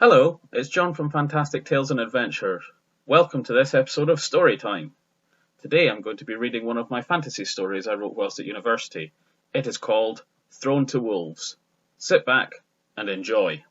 Hello, it's John from Fantastic Tales and Adventures. Welcome to this episode of Storytime. Today I'm going to be reading one of my fantasy stories I wrote whilst at university. It is called Thrown to Wolves. Sit back and enjoy.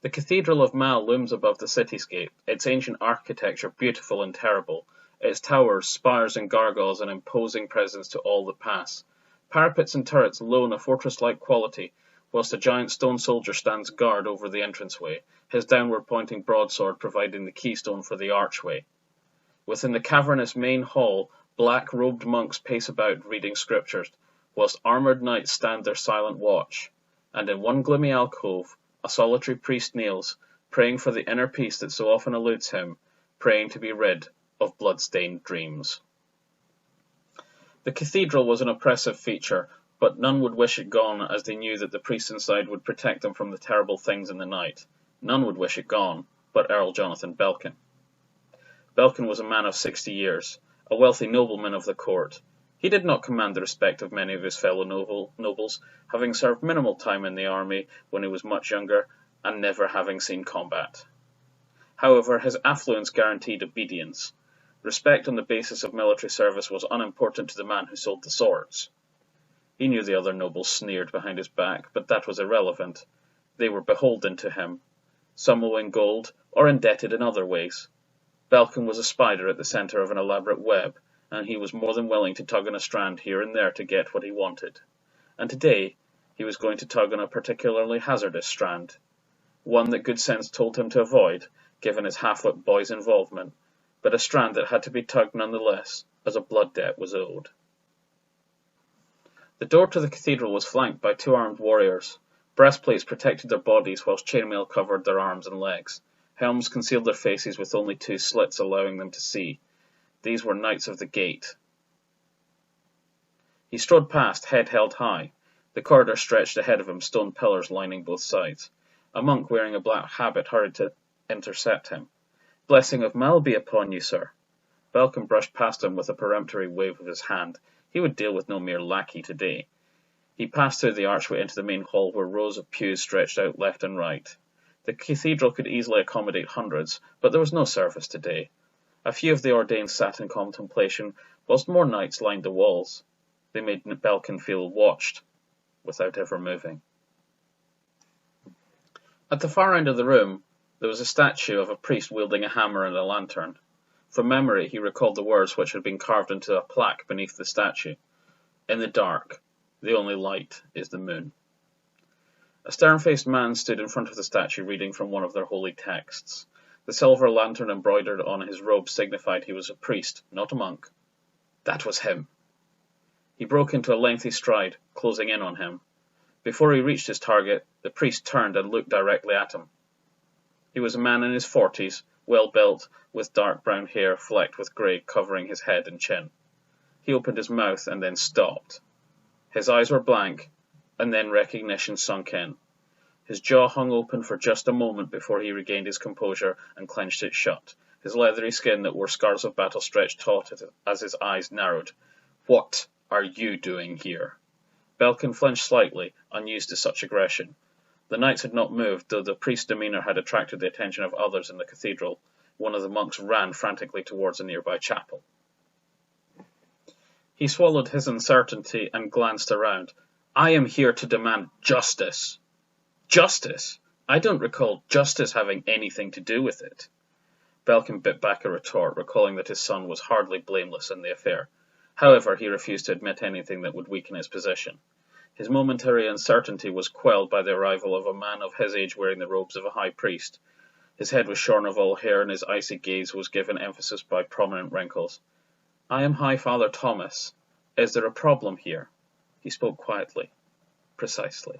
The Cathedral of Mal looms above the cityscape, its ancient architecture beautiful and terrible, its towers, spires and gargoyles an imposing presence to all that pass. Parapets and turrets loan a fortress-like quality, whilst a giant stone soldier stands guard over the entranceway, his downward-pointing broadsword providing the keystone for the archway. Within the cavernous main hall, black-robed monks pace about reading scriptures, whilst armoured knights stand their silent watch, and in one gloomy alcove a solitary priest kneels, praying for the inner peace that so often eludes him, praying to be rid of blood-stained dreams. The cathedral was an oppressive feature, but none would wish it gone, as they knew that the priest inside would protect them from the terrible things in the night. None would wish it gone, but Earl Jonathan Belkin. Belkin was a man of 60 years, a wealthy nobleman of the court. He did not command the respect of many of his fellow nobles, having served minimal time in the army when he was much younger, and never having seen combat. However, his affluence guaranteed obedience. Respect on the basis of military service was unimportant to the man who sold the swords. He knew the other nobles sneered behind his back, but that was irrelevant. They were beholden to him, some owing gold, or indebted in other ways. Belkin was a spider at the centre of an elaborate web, and he was more than willing to tug on a strand here and there to get what he wanted. And today he was going to tug on a particularly hazardous strand, one that good sense told him to avoid, given his half-wit boy's involvement, but a strand that had to be tugged nonetheless, as a blood debt was owed. The door to the cathedral was flanked by two armed warriors. Breastplates protected their bodies, whilst chainmail covered their arms and legs. Helms concealed their faces with only two slits allowing them to see. These were Knights of the Gate. He strode past, head held high. The corridor stretched ahead of him, stone pillars lining both sides. A monk wearing a black habit hurried to intercept him. "Blessing of Mal be upon you, sir." Belkin brushed past him with a peremptory wave of his hand. He would deal with no mere lackey today. He passed through the archway into the main hall, where rows of pews stretched out left and right. The cathedral could easily accommodate hundreds, but there was no service today. A few of the ordained sat in contemplation, whilst more knights lined the walls. They made Belkin feel watched, without ever moving. At the far end of the room, there was a statue of a priest wielding a hammer and a lantern. From memory, he recalled the words which had been carved into a plaque beneath the statue. "In the dark, the only light is the moon." A stern-faced man stood in front of the statue reading from one of their holy texts. The silver lantern embroidered on his robe signified he was a priest, not a monk. That was him. He broke into a lengthy stride, closing in on him. Before he reached his target, the priest turned and looked directly at him. He was a man in his 40s, well-built, with dark brown hair flecked with grey covering his head and chin. He opened his mouth and then stopped. His eyes were blank, and then recognition sunk in. His jaw hung open for just a moment before he regained his composure and clenched it shut. His leathery skin that wore scars of battle stretched taut as his eyes narrowed. "What are you doing here?" Belkin flinched slightly, unused to such aggression. The knights had not moved, though the priest's demeanour had attracted the attention of others in the cathedral. One of the monks ran frantically towards a nearby chapel. He swallowed his uncertainty and glanced around. "I am here to demand justice." "Justice? I don't recall justice having anything to do with it." Belkin bit back a retort, recalling that his son was hardly blameless in the affair. However, he refused to admit anything that would weaken his position. His momentary uncertainty was quelled by the arrival of a man of his age wearing the robes of a high priest. His head was shorn of all hair, and his icy gaze was given emphasis by prominent wrinkles. "I am High Father Thomas. Is there a problem here?" He spoke quietly. "Precisely."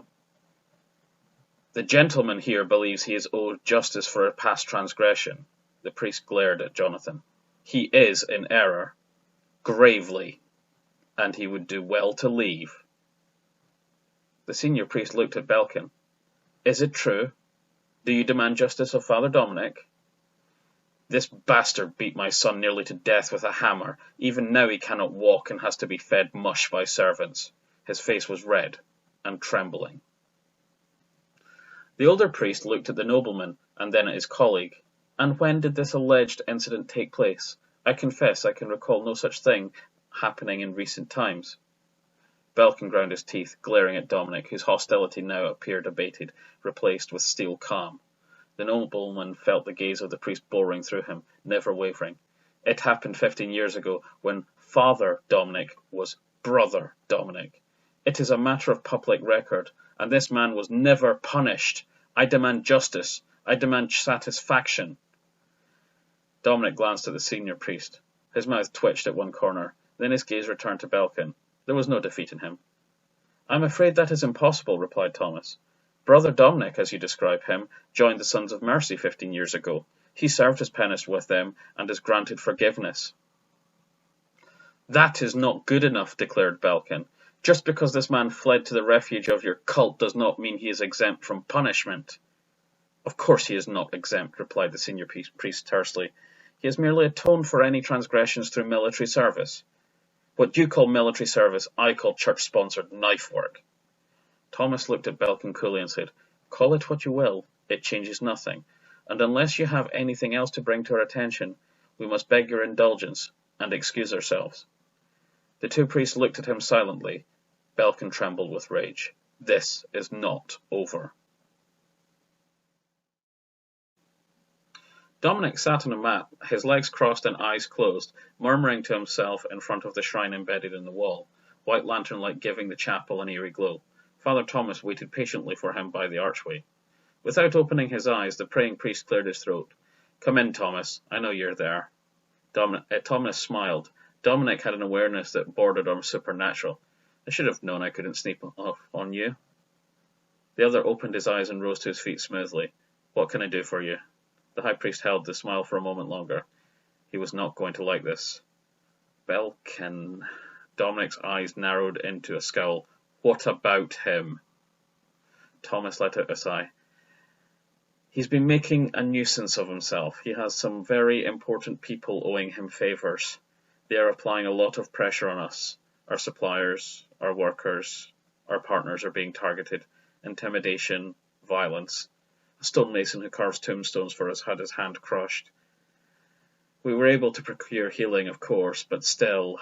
"The gentleman here believes he is owed justice for a past transgression." The priest glared at Jonathan. "He is in error. Gravely. And he would do well to leave." The senior priest looked at Belkin. "Is it true? Do you demand justice of Father Dominic?" "This bastard beat my son nearly to death with a hammer. Even now he cannot walk and has to be fed mush by servants." His face was red and trembling. The older priest looked at the nobleman, and then at his colleague. "And when did this alleged incident take place? I confess I can recall no such thing happening in recent times." Belkin ground his teeth, glaring at Dominic, whose hostility now appeared abated, replaced with steel calm. The nobleman felt the gaze of the priest boring through him, never wavering. "It happened 15 years ago, when Father Dominic was Brother Dominic. It is a matter of public record, and this man was never punished. I demand justice. I demand satisfaction." Dominic glanced at the senior priest. His mouth twitched at one corner, then his gaze returned to Belkin. There was no defeat in him. "I'm afraid that is impossible," replied Thomas. "Brother Dominic, as you describe him, joined the Sons of Mercy 15 years ago. He served his penance with them and is granted forgiveness." "That is not good enough," declared Belkin. "Just because this man fled to the refuge of your cult does not mean he is exempt from punishment." "Of course he is not exempt," replied the senior priest tersely. "He has merely atoned for any transgressions through military service. What you call military service, I call church-sponsored knife work." Thomas looked at Belkin coolly and said, "Call it what you will, it changes nothing, and unless you have anything else to bring to our attention, we must beg your indulgence and excuse ourselves." The two priests looked at him silently. Belkin trembled with rage. "This is not over." Dominic sat on a mat, his legs crossed and eyes closed, murmuring to himself in front of the shrine embedded in the wall, white lantern-light giving the chapel an eerie glow. Father Thomas waited patiently for him by the archway. Without opening his eyes, the praying priest cleared his throat. "Come in, Thomas. I know you're there." Thomas smiled. Dominic had an awareness that bordered on supernatural. "I should have known I couldn't sneak off on you." The other opened his eyes and rose to his feet smoothly. "What can I do for you?" The high priest held the smile for a moment longer. He was not going to like this. "Belkin." Dominic's eyes narrowed into a scowl. "What about him?" Thomas let out a sigh. "He's been making a nuisance of himself. He has some very important people owing him favours. They are applying a lot of pressure on us. Our suppliers, our workers, our partners are being targeted. Intimidation, violence. A stonemason who carves tombstones for us had his hand crushed. We were able to procure healing, of course, but still."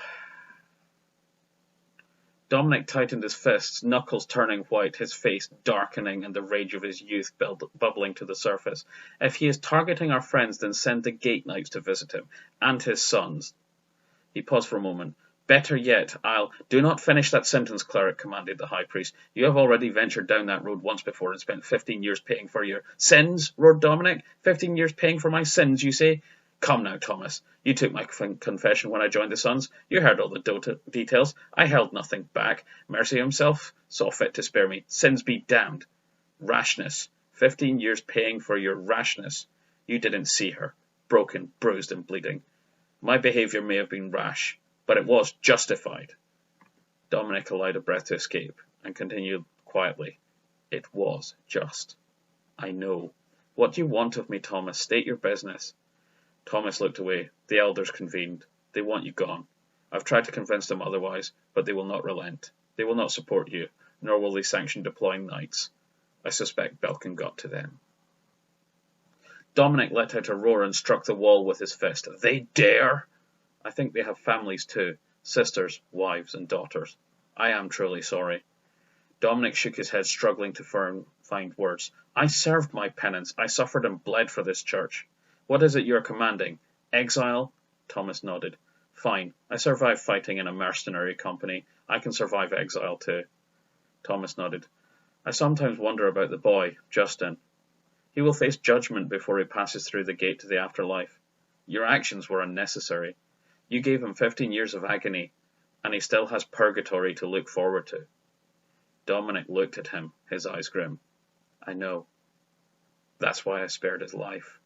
Dominic tightened his fists, knuckles turning white, his face darkening and the rage of his youth bubbling to the surface. "If he is targeting our friends, then send the Gate Knights to visit him, and his sons." He paused for a moment. "Better yet, Do not finish that sentence, cleric," commanded the high priest. "You have already ventured down that road once before and spent 15 years paying for your sins," roared Dominic. 15 years paying for my sins, you say? Come now, Thomas. You took my confession when I joined the Sons. You heard all the details. I held nothing back. Mercy himself saw fit to spare me. Sins be damned. Rashness. 15 years paying for your rashness. You didn't see her. Broken, bruised and bleeding. My behaviour may have been rash, but it was justified. Dominic allowed a breath to escape, and continued quietly. It was just. I know. What do you want of me, Thomas? State your business. Thomas looked away. The elders convened. They want you gone. I've tried to convince them otherwise, but they will not relent. They will not support you, nor will they sanction deploying knights. I suspect Belkin got to them. Dominic let out a roar and struck the wall with his fist. They dare! I think they have families too. Sisters, wives and daughters. I am truly sorry. Dominic shook his head, struggling to find words. I served my penance. I suffered and bled for this church. What is it you are commanding? Exile? Thomas nodded. Fine. I survived fighting in a mercenary company. I can survive exile too. Thomas nodded. I sometimes wonder about the boy, Justin. He will face judgment before he passes through the gate to the afterlife. Your actions were unnecessary. You gave him 15 years of agony, and he still has purgatory to look forward to. Dominic looked at him, his eyes grim. I know. That's why I spared his life.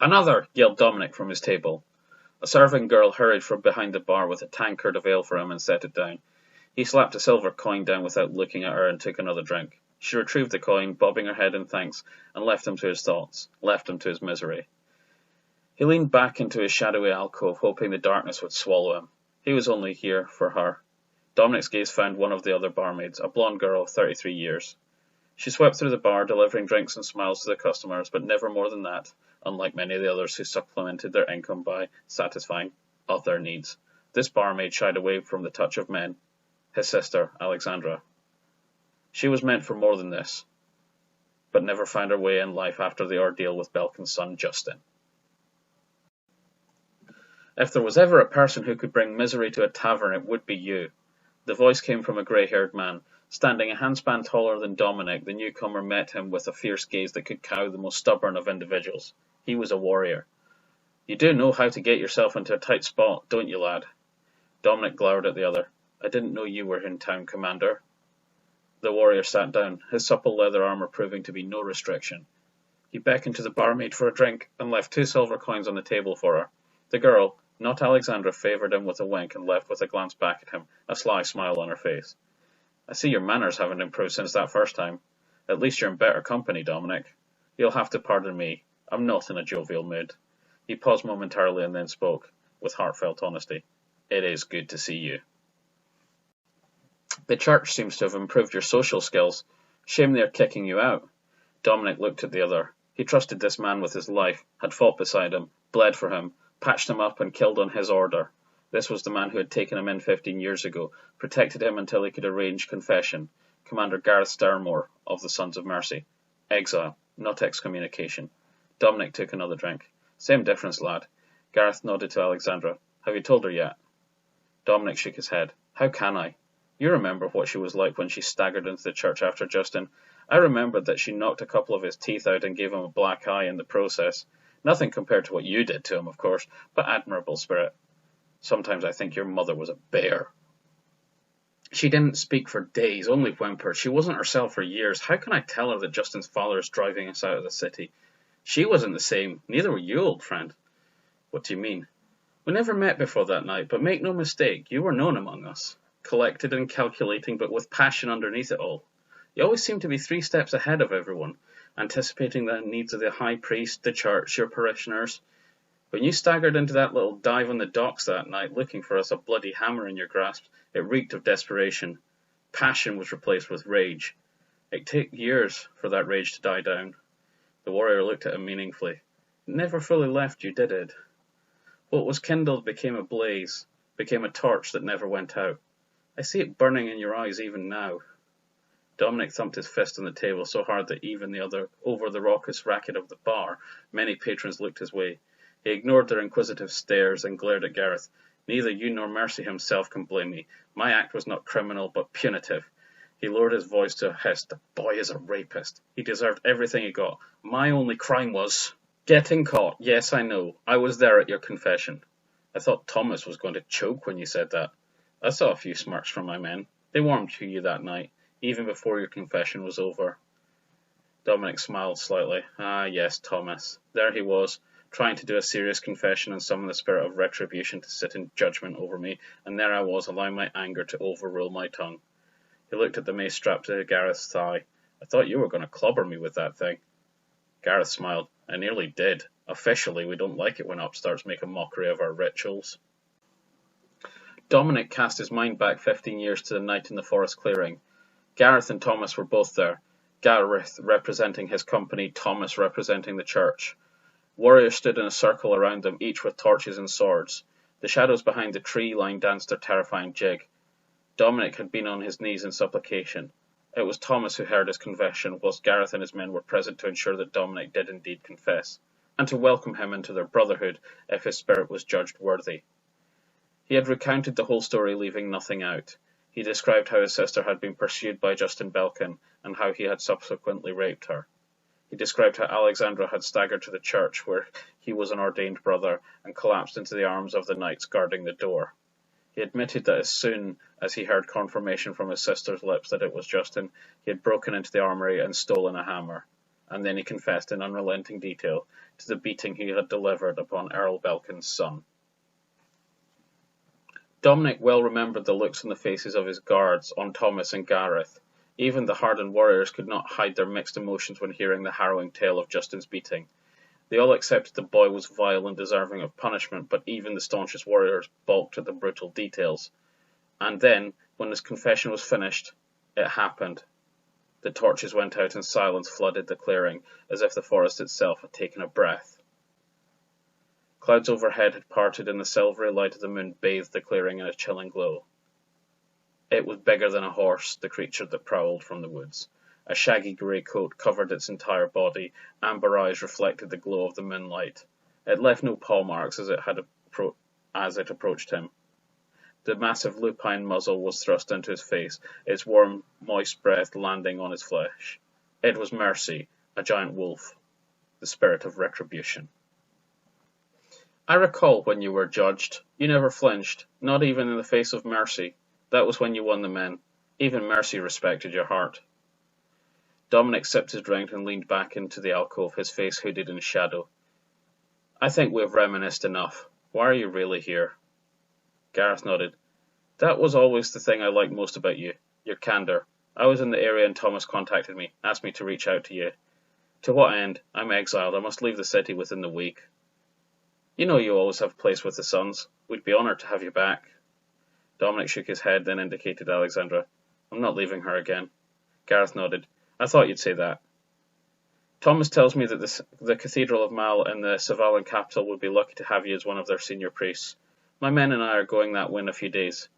Another! Yelled Dominic from his table. A serving girl hurried from behind the bar with a tankard of ale for him and set it down. He slapped a silver coin down without looking at her and took another drink. She retrieved the coin, bobbing her head in thanks, and left him to his thoughts, left him to his misery. He leaned back into his shadowy alcove, hoping the darkness would swallow him. He was only here for her. Dominic's gaze found one of the other barmaids, a blonde girl of 33 years. She swept through the bar, delivering drinks and smiles to the customers, but never more than that, unlike many of the others who supplemented their income by satisfying other needs. This barmaid shied away from the touch of men. His sister, Alexandra. She was meant for more than this, but never found her way in life after the ordeal with Belkin's son, Justin. If there was ever a person who could bring misery to a tavern, it would be you. The voice came from a grey-haired man. Standing a handspan taller than Dominic, the newcomer met him with a fierce gaze that could cow the most stubborn of individuals. He was a warrior. You do know how to get yourself into a tight spot, don't you, lad? Dominic glowered at the other. I didn't know you were in town, Commander. The warrior sat down, his supple leather armour proving to be no restriction. He beckoned to the barmaid for a drink and left 2 silver coins on the table for her. The girl, not Alexandra, favoured him with a wink and left with a glance back at him, a sly smile on her face. I see your manners haven't improved since that first time. At least you're in better company, Dominic. You'll have to pardon me. I'm not in a jovial mood. He paused momentarily and then spoke, with heartfelt honesty. It is good to see you. The church seems to have improved your social skills. Shame they're kicking you out. Dominic looked at the other. He trusted this man with his life, had fought beside him, bled for him, patched him up and killed on his order. This was the man who had taken him in 15 years ago, protected him until he could arrange confession. Commander Gareth Starmore of the Sons of Mercy. Exile, not excommunication. Dominic took another drink. Same difference, lad. Gareth nodded to Alexandra. Have you told her yet? Dominic shook his head. How can I? You remember what she was like when she staggered into the church after Justin. I remembered that she knocked a couple of his teeth out and gave him a black eye in the process. Nothing compared to what you did to him, of course, but admirable spirit. Sometimes I think your mother was a bear. She didn't speak for days, only whimpered. She wasn't herself for years. How can I tell her that Justin's father is driving us out of the city? She wasn't the same. Neither were you, old friend. What do you mean? We never met before that night, but make no mistake, you were known among us. Collected and calculating, but with passion underneath it all. You always seemed to be 3 steps ahead of everyone, anticipating the needs of the high priest, the church, your parishioners. When you staggered into that little dive on the docks that night, looking for us, a bloody hammer in your grasp, it reeked of desperation. Passion was replaced with rage. It took years for that rage to die down. The warrior looked at him meaningfully. It never fully left you, did it? What was kindled became a blaze, became a torch that never went out. I see it burning in your eyes even now. Dominic thumped his fist on the table so hard that even over the raucous racket of the bar, many patrons looked his way. He ignored their inquisitive stares and glared at Gareth. Neither you nor Mercy himself can blame me. My act was not criminal, but punitive. He lowered his voice to a hiss. The boy is a rapist. He deserved everything he got. My only crime was getting caught. Yes, I know. I was there at your confession. I thought Thomas was going to choke when you said that. I saw a few smirks from my men. They warmed to you that night, even before your confession was over. Dominic smiled slightly. Ah, yes, Thomas. There he was, trying to do a serious confession and summon the spirit of retribution to sit in judgment over me, and there I was, allowing my anger to overrule my tongue. He looked at the mace strapped to Gareth's thigh. I thought you were going to clobber me with that thing. Gareth smiled. I nearly did. Officially, we don't like it when upstarts make a mockery of our rituals. Dominic cast his mind back 15 years to the night in the forest clearing. Gareth and Thomas were both there, Gareth representing his company, Thomas representing the church. Warriors stood in a circle around them, each with torches and swords. The shadows behind the tree line danced their terrifying jig. Dominic had been on his knees in supplication. It was Thomas who heard his confession, whilst Gareth and his men were present to ensure that Dominic did indeed confess, and to welcome him into their brotherhood if his spirit was judged worthy. He had recounted the whole story, leaving nothing out. He described how his sister had been pursued by Justin Belkin, and how he had subsequently raped her. He described how Alexandra had staggered to the church, where he was an ordained brother, and collapsed into the arms of the knights guarding the door. He admitted that as soon as he heard confirmation from his sister's lips that it was Justin, he had broken into the armoury and stolen a hammer. And then he confessed in unrelenting detail to the beating he had delivered upon Earl Belkin's son. Dominic well remembered the looks on the faces of his guards, on Thomas and Gareth. Even the hardened warriors could not hide their mixed emotions when hearing the harrowing tale of Justin's beating. They all accepted the boy was vile and deserving of punishment, but even the staunchest warriors balked at the brutal details. And then, When his confession was finished, it happened. The torches went out and silence flooded the clearing, as if the forest itself had taken a breath. Clouds overhead had parted and the silvery light of the moon bathed the clearing in a chilling glow. It was bigger than a horse, the creature that prowled from the woods. A shaggy grey coat covered its entire body, amber eyes reflected the glow of the moonlight. It left no paw marks as it approached him. The massive lupine muzzle was thrust into his face, its warm, moist breath landing on his flesh. It was Mercy, a giant wolf, the spirit of retribution. I recall when you were judged. You never flinched, not even in the face of Mercy. That was when you won the men. Even Mercy respected your heart. Dominic sipped his drink and leaned back into the alcove, his face hooded in shadow. I think we've reminisced enough. Why are you really here? Gareth nodded. That was always the thing I liked most about you, your candour. I was in the area and Thomas contacted me, asked me to reach out to you. To what end? I'm exiled. I must leave the city within the week. You know you always have a place with the sons. We'd be honoured to have you back. Dominic shook his head, then indicated Alexandra. I'm not leaving her again. Gareth nodded. I thought you'd say that. Thomas tells me that the Cathedral of Mal in the Savalan capital would be lucky to have you as one of their senior priests. My men and I are going that way in a few days.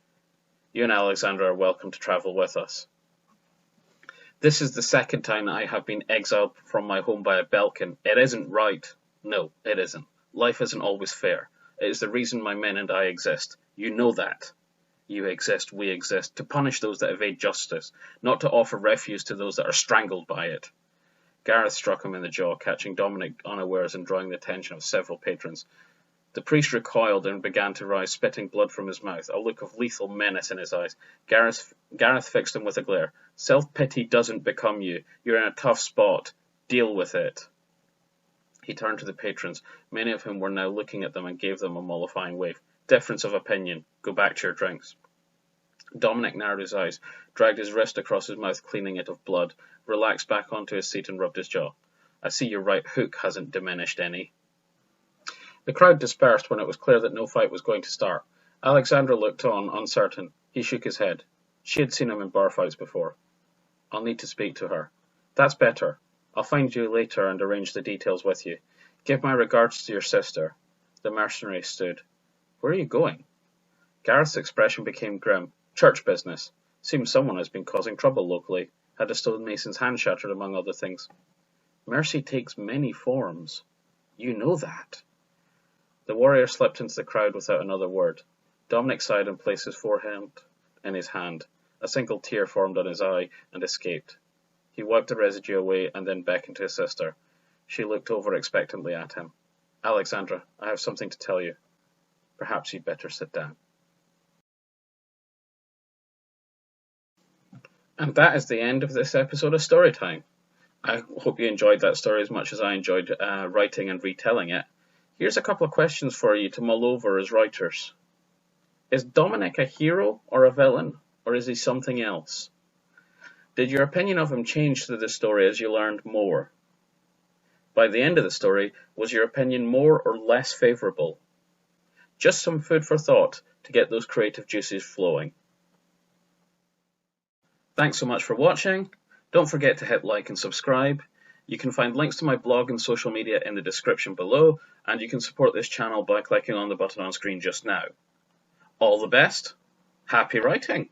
You and Alexandra are welcome to travel with us. This is the second time I have been exiled from my home by a Belkin. It isn't right. No, it isn't. Life isn't always fair. It is the reason my men and I exist. You know that. You exist, we exist, to punish those that evade justice, not to offer refuge to those that are strangled by it. Gareth struck him in the jaw, catching Dominic unawares and drawing the attention of several patrons. The priest recoiled and began to rise, spitting blood from his mouth, a look of lethal menace in his eyes. Gareth fixed him with a glare. Self-pity doesn't become you. You're in a tough spot. Deal with it. He turned to the patrons, many of whom were now looking at them, and gave them a mollifying wave. Difference of opinion. Go back to your drinks. Dominic narrowed his eyes, dragged his wrist across his mouth, cleaning it of blood, relaxed back onto his seat and rubbed his jaw. I see your right hook hasn't diminished any. The crowd dispersed when it was clear that no fight was going to start. Alexandra looked on, uncertain. He shook his head. She had seen him in bar fights before. I'll need to speak to her. That's better. I'll find you later and arrange the details with you. Give my regards to your sister. The mercenary stood. Where are you going? Gareth's expression became grim. Church business. Seems someone has been causing trouble locally. Had a stonemason's hand shattered, among other things. Mercy takes many forms. You know that. The warrior slipped into the crowd without another word. Dominic sighed and placed his forehead in his hand. A single tear formed on his eye and escaped. He wiped the residue away and then beckoned to his sister. She looked over expectantly at him. Alexandra, I have something to tell you. Perhaps you'd better sit down. And that is the end of this episode of Storytime. I hope you enjoyed that story as much as I enjoyed writing and retelling it. Here's a couple of questions for you to mull over as writers. Is Dominic a hero or a villain, or is he something else? Did your opinion of him change through the story as you learned more? By the end of the story, was your opinion more or less favourable? Just some food for thought to get those creative juices flowing. Thanks so much for watching. Don't forget to hit like and subscribe. You can find links to my blog and social media in the description below, and you can support this channel by clicking on the button on screen just now. All the best. Happy writing!